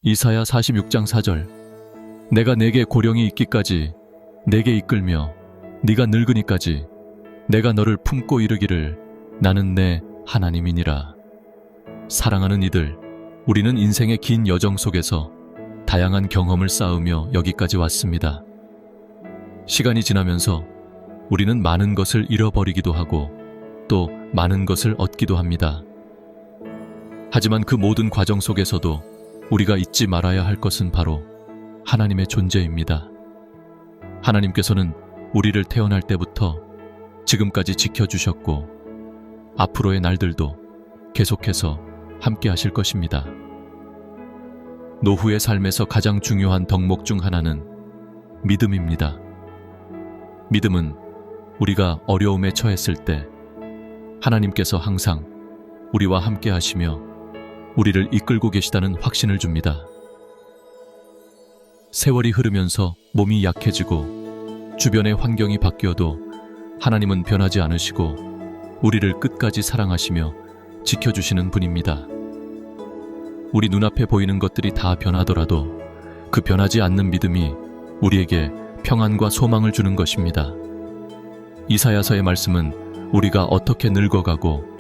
이사야 46장 4절. 내가 내게 고령이 있기까지 내게 이끌며 네가 늙으니까지 내가 너를 품고 이르기를 나는 내 하나님이니라. 사랑하는 이들, 우리는 인생의 긴 여정 속에서 다양한 경험을 쌓으며 여기까지 왔습니다. 시간이 지나면서 우리는 많은 것을 잃어버리기도 하고 또 많은 것을 얻기도 합니다. 하지만 그 모든 과정 속에서도 우리가 잊지 말아야 할 것은 바로 하나님의 존재입니다. 하나님께서는 우리를 태어날 때부터 지금까지 지켜주셨고 앞으로의 날들도 계속해서 함께 하실 것입니다. 노후의 삶에서 가장 중요한 덕목 중 하나는 믿음입니다. 믿음은 우리가 어려움에 처했을 때 하나님께서 항상 우리와 함께 하시며 우리를 이끌고 계시다는 확신을 줍니다. 세월이 흐르면서 몸이 약해지고 주변의 환경이 바뀌어도 하나님은 변하지 않으시고 우리를 끝까지 사랑하시며 지켜주시는 분입니다. 우리 눈앞에 보이는 것들이 다 변하더라도 그 변하지 않는 믿음이 우리에게 평안과 소망을 주는 것입니다. 이사야서의 말씀은 우리가 어떻게 늙어가고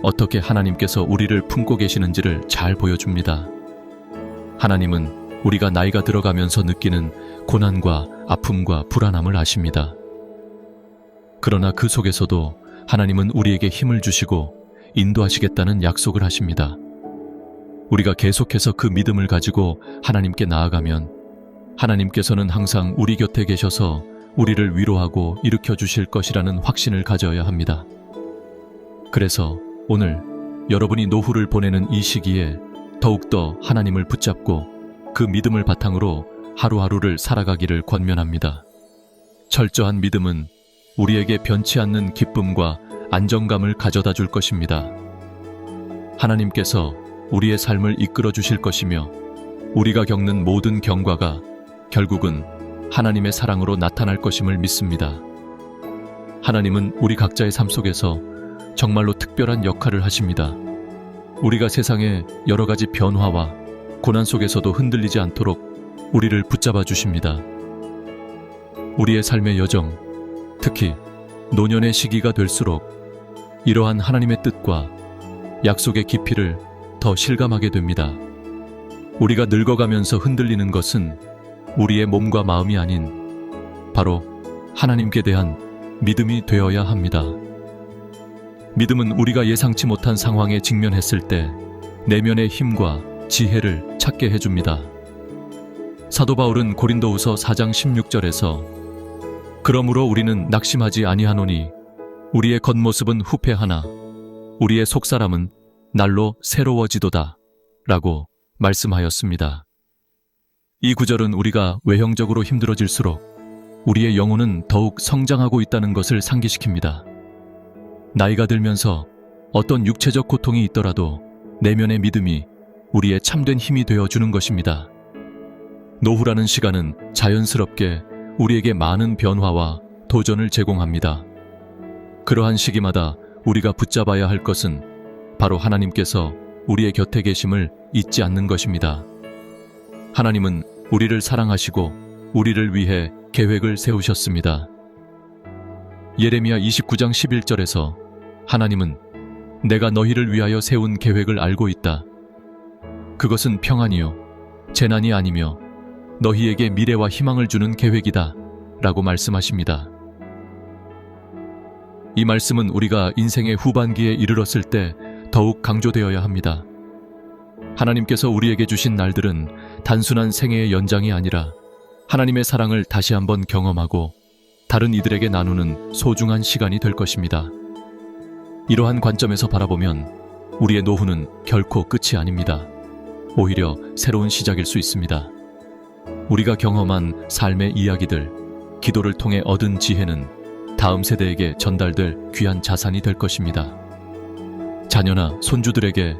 어떻게 하나님께서 우리를 품고 계시는지를 잘 보여줍니다. 하나님은 우리가 나이가 들어가면서 느끼는 고난과 아픔과 불안함을 아십니다. 그러나 그 속에서도 하나님은 우리에게 힘을 주시고 인도하시겠다는 약속을 하십니다. 우리가 계속해서 그 믿음을 가지고 하나님께 나아가면 하나님께서는 항상 우리 곁에 계셔서 우리를 위로하고 일으켜 주실 것이라는 확신을 가져야 합니다. 그래서 오늘 여러분이 노후를 보내는 이 시기에 더욱더 하나님을 붙잡고 그 믿음을 바탕으로 하루하루를 살아가기를 권면합니다. 철저한 믿음은 우리에게 변치 않는 기쁨과 안정감을 가져다 줄 것입니다. 하나님께서 우리의 삶을 이끌어 주실 것이며 우리가 겪는 모든 경과가 결국은 하나님의 사랑으로 나타날 것임을 믿습니다. 하나님은 우리 각자의 삶 속에서 정말로 특별한 역할을 하십니다. 우리가 세상의 여러 가지 변화와 고난 속에서도 흔들리지 않도록 우리를 붙잡아 주십니다. 우리의 삶의 여정, 특히 노년의 시기가 될수록 이러한 하나님의 뜻과 약속의 깊이를 더 실감하게 됩니다. 우리가 늙어가면서 흔들리는 것은 우리의 몸과 마음이 아닌 바로 하나님께 대한 믿음이 되어야 합니다. 믿음은 우리가 예상치 못한 상황에 직면했을 때 내면의 힘과 지혜를 찾게 해줍니다. 사도 바울은 고린도후서 4장 16절에서 그러므로 우리는 낙심하지 아니하노니 우리의 겉모습은 후패하나 우리의 속사람은 날로 새로워지도다 라고 말씀하였습니다. 이 구절은 우리가 외형적으로 힘들어질수록 우리의 영혼은 더욱 성장하고 있다는 것을 상기시킵니다. 나이가 들면서 어떤 육체적 고통이 있더라도 내면의 믿음이 우리의 참된 힘이 되어주는 것입니다. 노후라는 시간은 자연스럽게 우리에게 많은 변화와 도전을 제공합니다. 그러한 시기마다 우리가 붙잡아야 할 것은 바로 하나님께서 우리의 곁에 계심을 잊지 않는 것입니다. 하나님은 우리를 사랑하시고 우리를 위해 계획을 세우셨습니다. 예레미야 29장 11절에서 하나님은 내가 너희를 위하여 세운 계획을 알고 있다. 그것은 평안이요 재난이 아니며 너희에게 미래와 희망을 주는 계획이다 라고 말씀하십니다. 이 말씀은 우리가 인생의 후반기에 이르렀을 때 더욱 강조되어야 합니다. 하나님께서 우리에게 주신 날들은 단순한 생애의 연장이 아니라 하나님의 사랑을 다시 한번 경험하고 다른 이들에게 나누는 소중한 시간이 될 것입니다. 이러한 관점에서 바라보면 우리의 노후는 결코 끝이 아닙니다. 오히려 새로운 시작일 수 있습니다. 우리가 경험한 삶의 이야기들, 기도를 통해 얻은 지혜는 다음 세대에게 전달될 귀한 자산이 될 것입니다. 자녀나 손주들에게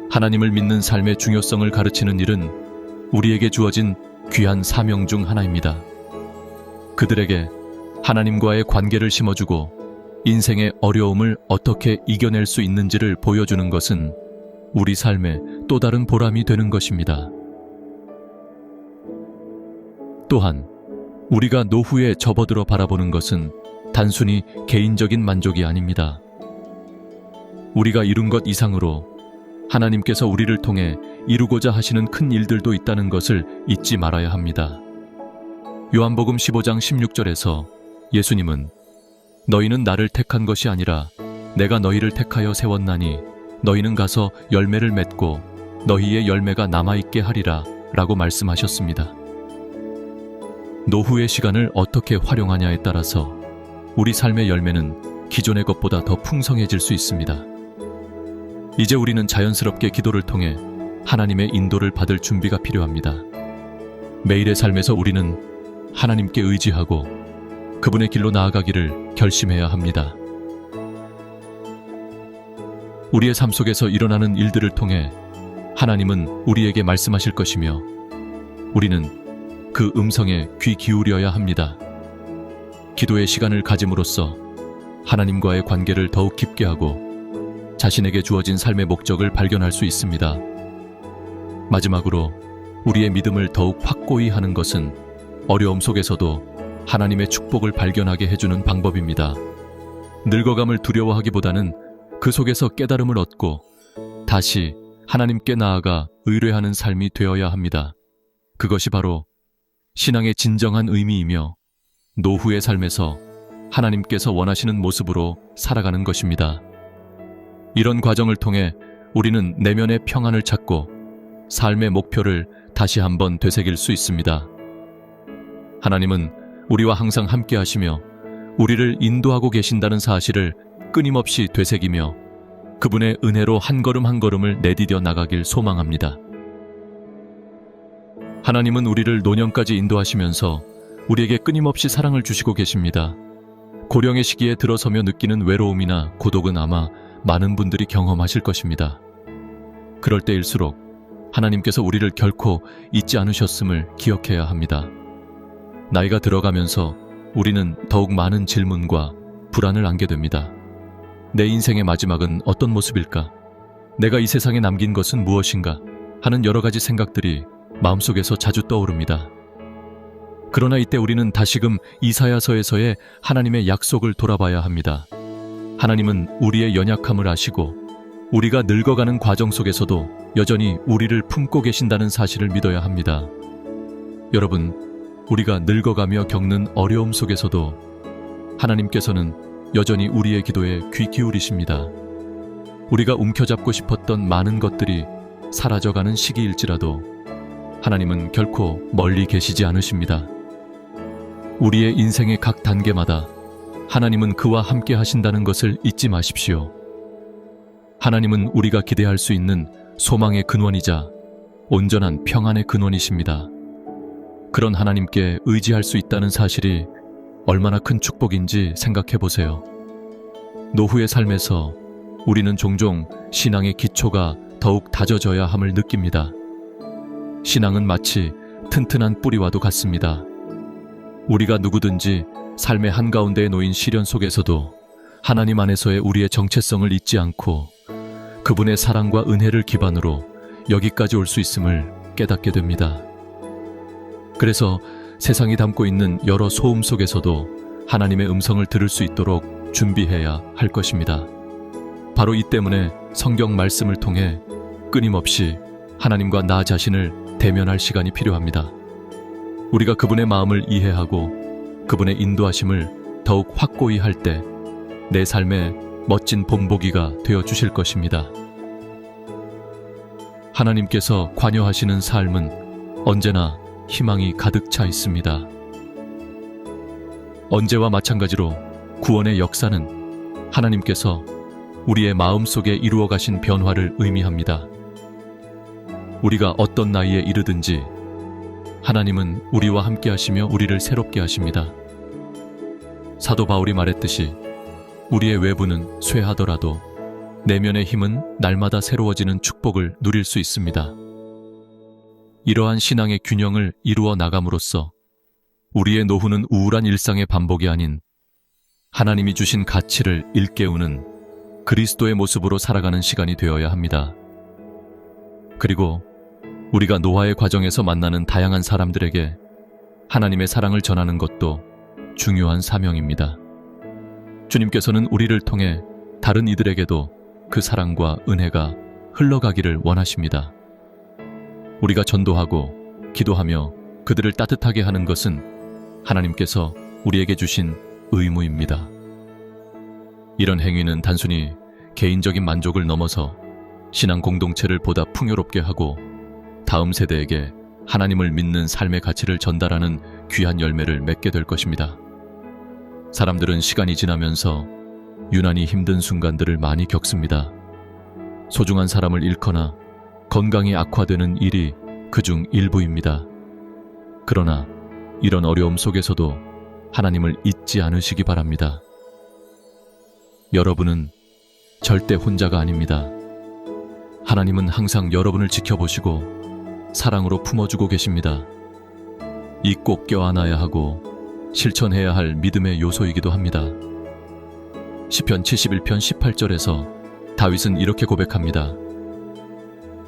하나님을 믿는 삶의 중요성을 가르치는 일은 우리에게 주어진 귀한 사명 중 하나입니다. 그들에게 하나님과의 관계를 심어주고 인생의 어려움을 어떻게 이겨낼 수 있는지를 보여주는 것은 우리 삶의 또 다른 보람이 되는 것입니다. 또한 우리가 노후에 접어들어 바라보는 것은 단순히 개인적인 만족이 아닙니다. 우리가 이룬 것 이상으로 하나님께서 우리를 통해 이루고자 하시는 큰 일들도 있다는 것을 잊지 말아야 합니다. 요한복음 15장 16절에서 예수님은 너희는 나를 택한 것이 아니라 내가 너희를 택하여 세웠나니 너희는 가서 열매를 맺고 너희의 열매가 남아있게 하리라 라고 말씀하셨습니다. 노후의 시간을 어떻게 활용하냐에 따라서 우리 삶의 열매는 기존의 것보다 더 풍성해질 수 있습니다. 이제 우리는 자연스럽게 기도를 통해 하나님의 인도를 받을 준비가 필요합니다. 매일의 삶에서 우리는 하나님께 의지하고 그분의 길로 나아가기를 결심해야 합니다. 우리의 삶 속에서 일어나는 일들을 통해 하나님은 우리에게 말씀하실 것이며 우리는 그 음성에 귀 기울여야 합니다. 기도의 시간을 가짐으로써 하나님과의 관계를 더욱 깊게 하고 자신에게 주어진 삶의 목적을 발견할 수 있습니다. 마지막으로 우리의 믿음을 더욱 확고히 하는 것은 어려움 속에서도 하나님의 축복을 발견하게 해주는 방법입니다. 늙어감을 두려워하기보다는 그 속에서 깨달음을 얻고 다시 하나님께 나아가 의뢰하는 삶이 되어야 합니다. 그것이 바로 신앙의 진정한 의미이며 노후의 삶에서 하나님께서 원하시는 모습으로 살아가는 것입니다. 이런 과정을 통해 우리는 내면의 평안을 찾고 삶의 목표를 다시 한번 되새길 수 있습니다. 하나님은 우리와 항상 함께 하시며 우리를 인도하고 계신다는 사실을 끊임없이 되새기며 그분의 은혜로 한 걸음 한 걸음을 내디뎌 나가길 소망합니다. 하나님은 우리를 노년까지 인도하시면서 우리에게 끊임없이 사랑을 주시고 계십니다. 고령의 시기에 들어서며 느끼는 외로움이나 고독은 아마 많은 분들이 경험하실 것입니다. 그럴 때일수록 하나님께서 우리를 결코 잊지 않으셨음을 기억해야 합니다. 나이가 들어가면서 우리는 더욱 많은 질문과 불안을 안게 됩니다. 내 인생의 마지막은 어떤 모습일까? 내가 이 세상에 남긴 것은 무엇인가? 하는 여러 가지 생각들이 마음속에서 자주 떠오릅니다. 그러나 이때 우리는 다시금 이사야서에서의 하나님의 약속을 돌아봐야 합니다. 하나님은 우리의 연약함을 아시고 우리가 늙어가는 과정 속에서도 여전히 우리를 품고 계신다는 사실을 믿어야 합니다. 여러분, 우리가 늙어가며 겪는 어려움 속에서도 하나님께서는 여전히 우리의 기도에 귀 기울이십니다. 우리가 움켜잡고 싶었던 많은 것들이 사라져가는 시기일지라도 하나님은 결코 멀리 계시지 않으십니다. 우리의 인생의 각 단계마다 하나님은 그와 함께 하신다는 것을 잊지 마십시오. 하나님은 우리가 기대할 수 있는 소망의 근원이자 온전한 평안의 근원이십니다. 그런 하나님께 의지할 수 있다는 사실이 얼마나 큰 축복인지 생각해 보세요. 노후의 삶에서 우리는 종종 신앙의 기초가 더욱 다져져야 함을 느낍니다. 신앙은 마치 튼튼한 뿌리와도 같습니다. 우리가 누구든지 삶의 한가운데에 놓인 시련 속에서도 하나님 안에서의 우리의 정체성을 잊지 않고 그분의 사랑과 은혜를 기반으로 여기까지 올 수 있음을 깨닫게 됩니다. 그래서 세상이 담고 있는 여러 소음 속에서도 하나님의 음성을 들을 수 있도록 준비해야 할 것입니다. 바로 이 때문에 성경 말씀을 통해 끊임없이 하나님과 나 자신을 대면할 시간이 필요합니다. 우리가 그분의 마음을 이해하고 그분의 인도하심을 더욱 확고히 할 때 내 삶의 멋진 본보기가 되어 주실 것입니다. 하나님께서 관여하시는 삶은 언제나 희망이 가득 차 있습니다. 언제와 마찬가지로 구원의 역사는 하나님께서 우리의 마음 속에 이루어 가신 변화를 의미합니다. 우리가 어떤 나이에 이르든지 하나님은 우리와 함께 하시며 우리를 새롭게 하십니다. 사도 바울이 말했듯이 우리의 외부는 쇠하더라도 내면의 힘은 날마다 새로워지는 축복을 누릴 수 있습니다. 이러한 신앙의 균형을 이루어 나감으로써 우리의 노후는 우울한 일상의 반복이 아닌 하나님이 주신 가치를 일깨우는 그리스도의 모습으로 살아가는 시간이 되어야 합니다. 그리고 우리가 노화의 과정에서 만나는 다양한 사람들에게 하나님의 사랑을 전하는 것도 중요한 사명입니다. 주님께서는 우리를 통해 다른 이들에게도 그 사랑과 은혜가 흘러가기를 원하십니다. 우리가 전도하고 기도하며 그들을 따뜻하게 하는 것은 하나님께서 우리에게 주신 의무입니다. 이런 행위는 단순히 개인적인 만족을 넘어서 신앙 공동체를 보다 풍요롭게 하고 다음 세대에게 하나님을 믿는 삶의 가치를 전달하는 귀한 열매를 맺게 될 것입니다. 사람들은 시간이 지나면서 유난히 힘든 순간들을 많이 겪습니다. 소중한 사람을 잃거나 건강이 악화되는 일이 그중 일부입니다. 그러나 이런 어려움 속에서도 하나님을 잊지 않으시기 바랍니다. 여러분은 절대 혼자가 아닙니다. 하나님은 항상 여러분을 지켜보시고 사랑으로 품어주고 계십니다. 이 꼭 껴안아야 하고 실천해야 할 믿음의 요소이기도 합니다. 시편 71편 18절에서 다윗은 이렇게 고백합니다.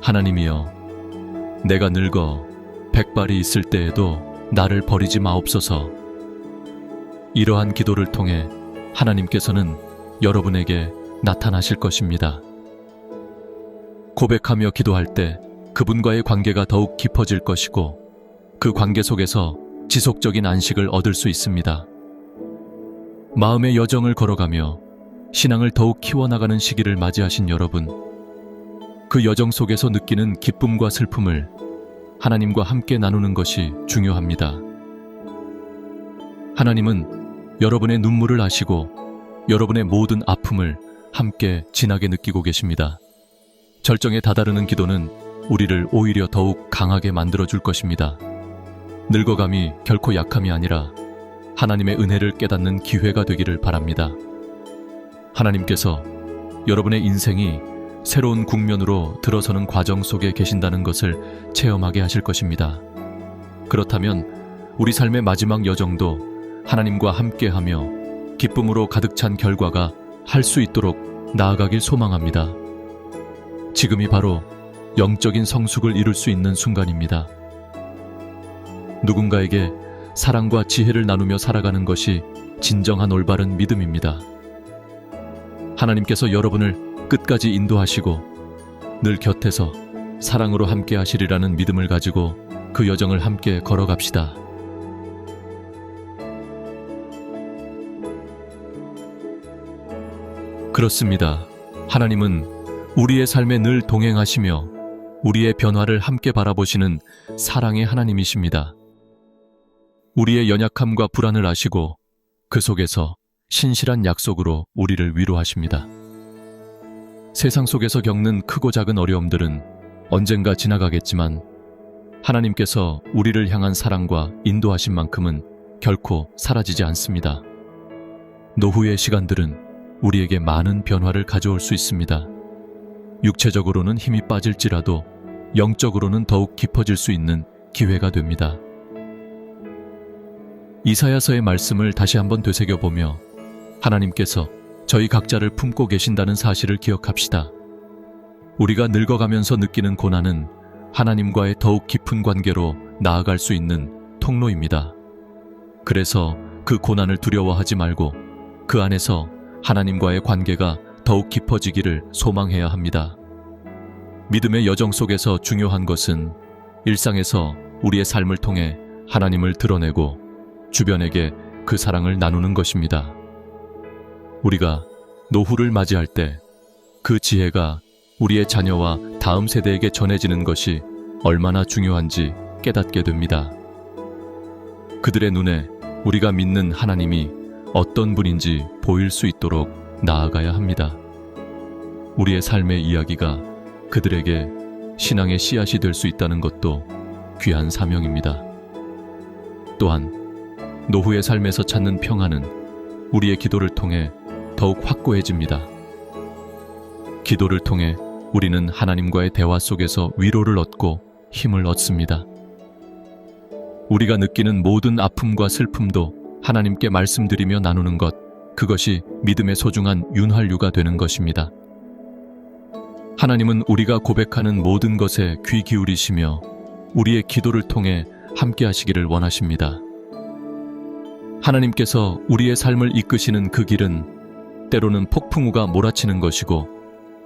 하나님이여, 내가 늙어 백발이 있을 때에도 나를 버리지 마옵소서. 이러한 기도를 통해 하나님께서는 여러분에게 나타나실 것입니다. 고백하며 기도할 때 그분과의 관계가 더욱 깊어질 것이고 그 관계 속에서 지속적인 안식을 얻을 수 있습니다. 마음의 여정을 걸어가며 신앙을 더욱 키워나가는 시기를 맞이하신 여러분, 그 여정 속에서 느끼는 기쁨과 슬픔을 하나님과 함께 나누는 것이 중요합니다. 하나님은 여러분의 눈물을 아시고 여러분의 모든 아픔을 함께 진하게 느끼고 계십니다. 절정에 다다르는 기도는 우리를 오히려 더욱 강하게 만들어줄 것입니다. 늙어감이 결코 약함이 아니라 하나님의 은혜를 깨닫는 기회가 되기를 바랍니다. 하나님께서 여러분의 인생이 새로운 국면으로 들어서는 과정 속에 계신다는 것을 체험하게 하실 것입니다. 그렇다면 우리 삶의 마지막 여정도 하나님과 함께하며 기쁨으로 가득 찬 결과가 할 수 있도록 나아가길 소망합니다. 지금이 바로 영적인 성숙을 이룰 수 있는 순간입니다. 누군가에게 사랑과 지혜를 나누며 살아가는 것이 진정한 올바른 믿음입니다. 하나님께서 여러분을 끝까지 인도하시고 늘 곁에서 사랑으로 함께 하시리라는 믿음을 가지고 그 여정을 함께 걸어갑시다. 그렇습니다. 하나님은 우리의 삶에 늘 동행하시며 우리의 변화를 함께 바라보시는 사랑의 하나님이십니다. 우리의 연약함과 불안을 아시고 그 속에서 신실한 약속으로 우리를 위로하십니다. 세상 속에서 겪는 크고 작은 어려움들은 언젠가 지나가겠지만 하나님께서 우리를 향한 사랑과 인도하신 만큼은 결코 사라지지 않습니다. 노후의 시간들은 우리에게 많은 변화를 가져올 수 있습니다. 육체적으로는 힘이 빠질지라도 영적으로는 더욱 깊어질 수 있는 기회가 됩니다. 이사야서의 말씀을 다시 한번 되새겨보며 하나님께서 저희 각자를 품고 계신다는 사실을 기억합시다. 우리가 늙어가면서 느끼는 고난은 하나님과의 더욱 깊은 관계로 나아갈 수 있는 통로입니다. 그래서 그 고난을 두려워하지 말고 그 안에서 하나님과의 관계가 더욱 깊어지기를 소망해야 합니다. 믿음의 여정 속에서 중요한 것은 일상에서 우리의 삶을 통해 하나님을 드러내고 주변에게 그 사랑을 나누는 것입니다. 우리가 노후를 맞이할 때 그 지혜가 우리의 자녀와 다음 세대에게 전해지는 것이 얼마나 중요한지 깨닫게 됩니다. 그들의 눈에 우리가 믿는 하나님이 어떤 분인지 보일 수 있도록 나아가야 합니다. 우리의 삶의 이야기가 그들에게 신앙의 씨앗이 될 수 있다는 것도 귀한 사명입니다. 또한 노후의 삶에서 찾는 평안은 우리의 기도를 통해 더욱 확고해집니다. 기도를 통해 우리는 하나님과의 대화 속에서 위로를 얻고 힘을 얻습니다. 우리가 느끼는 모든 아픔과 슬픔도 하나님께 말씀드리며 나누는 것, 그것이 믿음의 소중한 윤활유가 되는 것입니다. 하나님은 우리가 고백하는 모든 것에 귀 기울이시며 우리의 기도를 통해 함께 하시기를 원하십니다. 하나님께서 우리의 삶을 이끄시는 그 길은 때로는 폭풍우가 몰아치는 것이고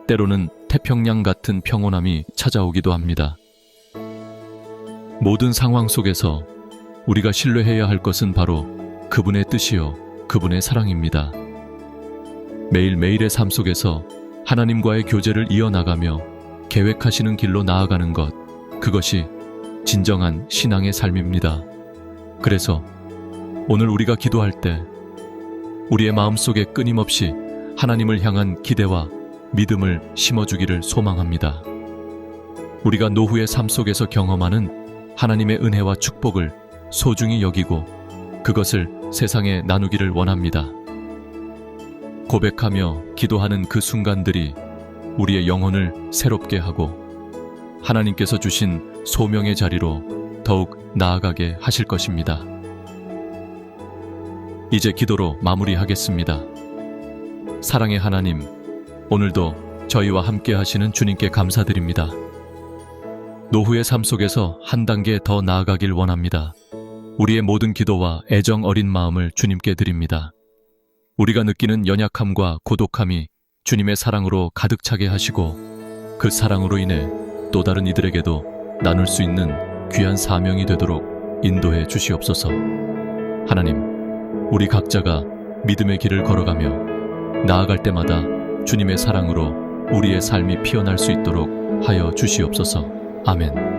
때로는 태평양 같은 평온함이 찾아오기도 합니다. 모든 상황 속에서 우리가 신뢰해야 할 것은 바로 그분의 뜻이요, 그분의 사랑입니다. 매일매일의 삶 속에서 하나님과의 교제를 이어나가며 계획하시는 길로 나아가는 것, 그것이 진정한 신앙의 삶입니다. 그래서 오늘 우리가 기도할 때 우리의 마음속에 끊임없이 하나님을 향한 기대와 믿음을 심어주기를 소망합니다. 우리가 노후의 삶 속에서 경험하는 하나님의 은혜와 축복을 소중히 여기고 그것을 세상에 나누기를 원합니다. 고백하며 기도하는 그 순간들이 우리의 영혼을 새롭게 하고 하나님께서 주신 소명의 자리로 더욱 나아가게 하실 것입니다. 이제 기도로 마무리하겠습니다. 사랑의 하나님, 오늘도 저희와 함께 하시는 주님께 감사드립니다. 노후의 삶 속에서 한 단계 더 나아가길 원합니다. 우리의 모든 기도와 애정 어린 마음을 주님께 드립니다. 우리가 느끼는 연약함과 고독함이 주님의 사랑으로 가득 차게 하시고 그 사랑으로 인해 또 다른 이들에게도 나눌 수 있는 귀한 사명이 되도록 인도해 주시옵소서. 하나님, 우리 각자가 믿음의 길을 걸어가며 나아갈 때마다 주님의 사랑으로 우리의 삶이 피어날 수 있도록 하여 주시옵소서. 아멘.